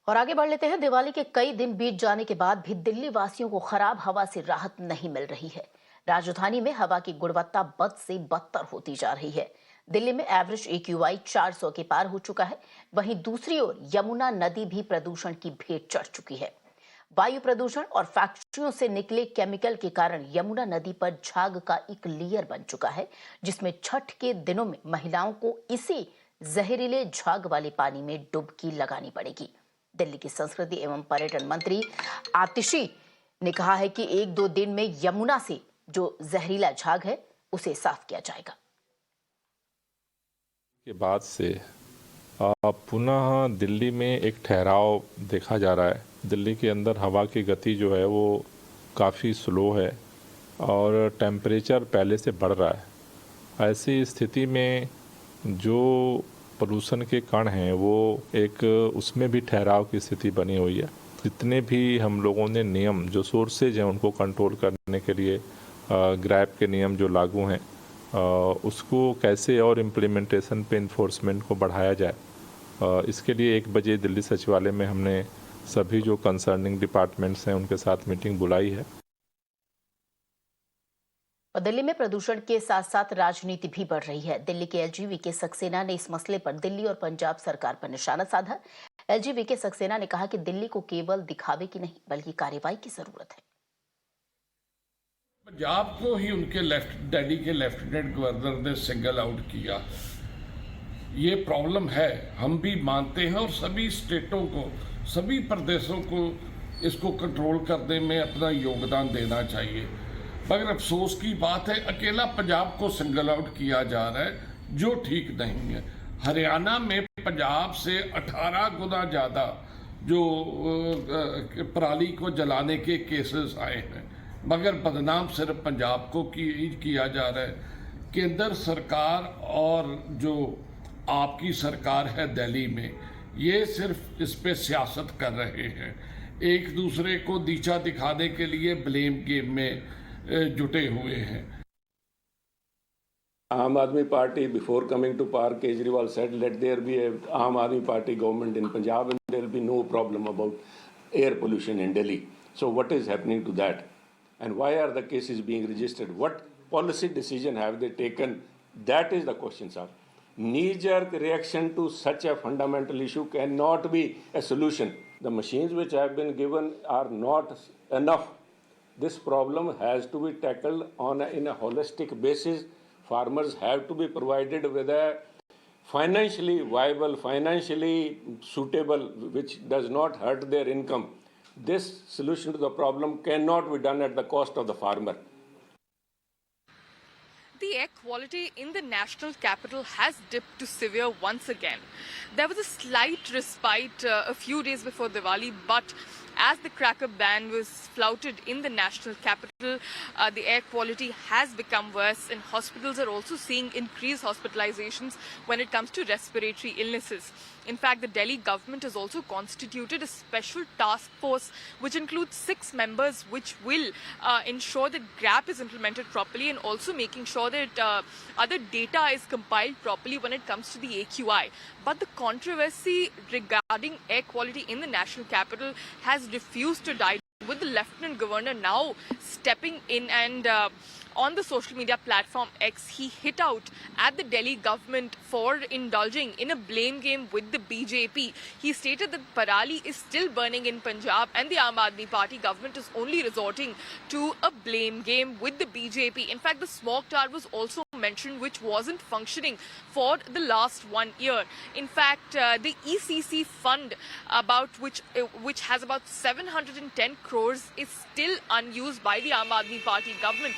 और आगे बढ़ लेते हैं। दिवाली के कई दिन बीत जाने के बाद भी दिल्ली वासियों को खराब हवा से राहत नहीं मिल रही है। राजधानी में हवा की गुणवत्ता बद से बदतर होती जा रही है। दिल्ली में एवरेज AQI 400 के पार हो चुका है। वहीं दूसरी ओर यमुना नदी भी प्रदूषण की भेंट चढ़ चुकी है। वायु प्रदूषण और फैक्ट्रियों से निकले केमिकल के कारण यमुना नदी पर झाग का एक लेयर बन चुका है, जिसमें छठ के दिनों में महिलाओं को इसी जहरीले झाग वाले पानी में डुबकी लगानी पड़ेगी। दिल्ली की संस्कृति एवं पर्यटन मंत्री आतिशी ने कहा है कि 1-2 दिन में यमुना से जो जहरीला झाग है उसे साफ किया जाएगा। के बाद से पुनः दिल्ली में एक ठहराव देखा जा रहा है। दिल्ली के अंदर हवा की गति जो है वो काफ़ी स्लो है और टेम्परेचर पहले से बढ़ रहा है। ऐसी स्थिति में जो पोल्यूशन के कण हैं वो एक उसमें भी ठहराव की स्थिति बनी हुई है। जितने भी हम लोगों ने नियम जो सोर्सेज हैं उनको कंट्रोल करने के लिए ग्रैब के नियम जो लागू हैं उसको कैसे और इम्प्लीमेंटेशन पे इन्फोर्समेंट को बढ़ाया जाए, इसके लिए 1 बजे दिल्ली सचिवालय में हमने सभी जो कंसर्निंग डिपार्टमेंट्स हैं उनके साथ मीटिंग बुलाई है। और दिल्ली में प्रदूषण के साथ साथ राजनीति भी बढ़ रही है। दिल्ली के LG वीके सक्सेना ने इस मसले पर दिल्ली और पंजाब सरकार पर निशाना साधा। LG वीके सक्सेना ने कहा कि दिल्ली को केवल दिखावे की नहीं बल्कि कार्रवाई की जरूरत है। पंजाब को ही उनके दिल्ली के लेफ्टिनेंट गवर्नर ने सिंगल आउट किया। ये प्रॉब्लम है, हम भी मानते हैं और सभी स्टेटों को, सभी प्रदेशों को इसको कंट्रोल करने में अपना योगदान देना चाहिए। मगर अफसोस की बात है अकेला पंजाब को सिंगल आउट किया जा रहा है, जो ठीक नहीं है। हरियाणा में पंजाब से 18 गुना ज़्यादा जो पराली को जलाने के केसेस आए हैं, मगर बदनाम सिर्फ पंजाब को किया जा रहा है। केंद्र सरकार और जो आपकी सरकार है दिल्ली में, ये सिर्फ इस पे सियासत कर रहे हैं, एक दूसरे को नीचा दिखाने के लिए ब्लेम गेम में जुटे हुए हैं। Aam Aadmi Party, before coming to power, Kejriwal said, let there be a Aam Aadmi Party government in Punjab and there will be no problem about air pollution in Delhi. So what is happening to that? And why are the cases being registered? What policy decision have they taken? That is the question, sir. Knee-jerk reaction to such a fundamental issue cannot be a solution. The machines which have been given are not enough. This problem has to be tackled in a holistic basis. Farmers have to be provided with a financially viable, financially suitable, which does not hurt their income. This solution to the problem cannot be done at the cost of the farmer. The air quality in the national capital has dipped to severe once again. There was a slight respite a few days before Diwali, but as the cracker ban was flouted in the national capital, the air quality has become worse, and hospitals are also seeing increased hospitalizations when it comes to respiratory illnesses. In fact, the Delhi government has also constituted a special task force which includes 6 members, which will ensure that GRAP is implemented properly and also making sure that other data is compiled properly when it comes to the AQI. But the controversy regarding air quality in the national capital has refused to die, with the Lieutenant Governor now stepping in and on the social media platform X, he hit out at the Delhi government for indulging in a blame game with the BJP. He stated that Parali is still burning in Punjab and the Aam Aadmi Party government is only resorting to a blame game with the BJP. In fact, the smog tower was also mentioned, which wasn't functioning for the last 1 year. In fact, the ECC fund, about which has about 710 crores, is still unused by the Aam Aadmi Party government.